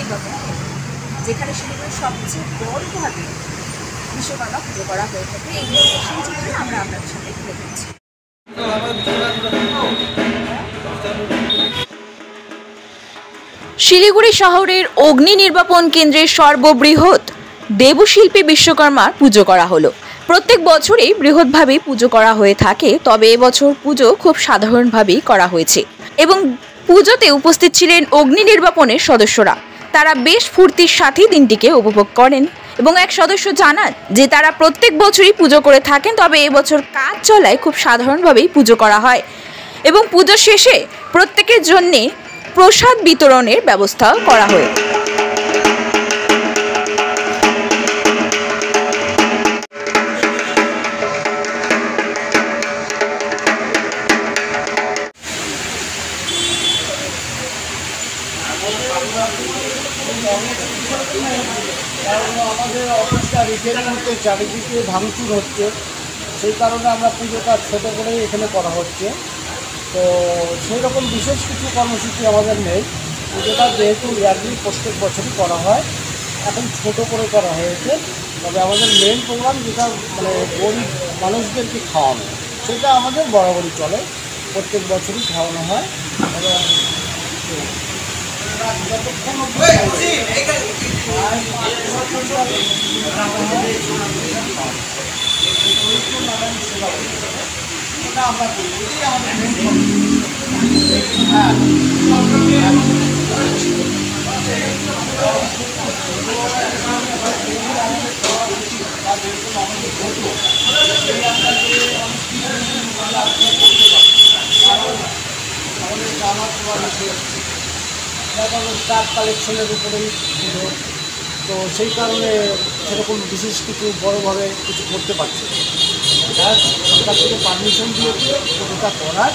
নির্বাপন কেন্দ্র, যেখানে শিলিগুড়ির সবচেয়ে বড়ভাবে বিশ্বকর্মা পুজো করা হয়ে থাকে। এই সেই চিত্রে আমরা আপনাদের সাথে তুলে ধরছি। শিলিগুড়ি শহরের অগ্নি নির্বাপন কেন্দ্রের সর্ববৃহৎ দেবশিল্পী বিশ্বকর্মার পুজো করা হলো। প্রত্যেক বছরই বৃহৎভাবেই পুজো করা হয়ে থাকে, তবে এবছর পুজো খুব সাধারণভাবেই করা হয়েছে এবং পুজোতে উপস্থিত ছিলেন অগ্নি নির্বাপনের সদস্যরা। তারা বেশ ফুর্তির সাথে দিনটিকে উপভোগ করেন এবং এক সদস্য জানান যে তারা প্রত্যেক বছরই পুজো করে থাকেন, তবে এবছর কাজ চলায় খুব সাধারণভাবেই পুজো করা হয় এবং পুজো শেষে প্রত্যেকের জন্যে প্রসাদ বিতরণের ব্যবস্থা করা হয়। কারণ আমাদের অফিসটা রিপেয়ারিং হচ্ছে, চারিদিকে ভাঙচুর হচ্ছে, সেই কারণে আমরা পুজোটা ছোটো করেই এখানে করা হচ্ছে। তো সেই রকম বিশেষ কিছু কর্মসূচি আমাদের নেই। পুজোটা যেহেতু ইয়ারলি প্রত্যেক বছরই করা হয়, এখন ছোটো করে করা হয়েছে। তবে আমাদের মেন প্রোগ্রাম যেটা মানে গরিব মানুষদেরকে খাওয়ানো, সেটা আমাদের বরাবরই চলে, প্রত্যেক বছরই খাওয়ানো হয়। যতক্ষণ আমরা করি, এটাই আমাদের মেন স্টাফ কালেকশনের উপরেই পুজো, তো সেই কারণে সেরকম বিশেষ কিছু বড়োভাবে কিছু করতে পারছি না। সরকার থেকে পারমিশন দিয়েছে পুজোটা করার,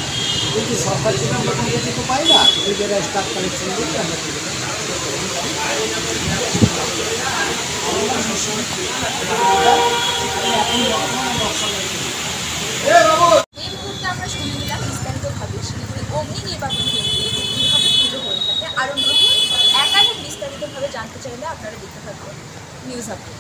কিন্তু সরকার থেকে আমরা কোনো কিছু তো পাই না, এই জায়গায় স্টাফ কালেকশন দিয়ে আমরা আমরা শুনে নিলাম বিস্তারিতভাবে শিলিগুড়ি অগ্নি নির্বাপন কেন্দ্রে কীভাবে পুজো হয়ে থাকে। আরও নতুন একাধিক বিস্তারিতভাবে জানতে চাইলে আপনারা দেখতে থাকবেন নিউজ আপডেট।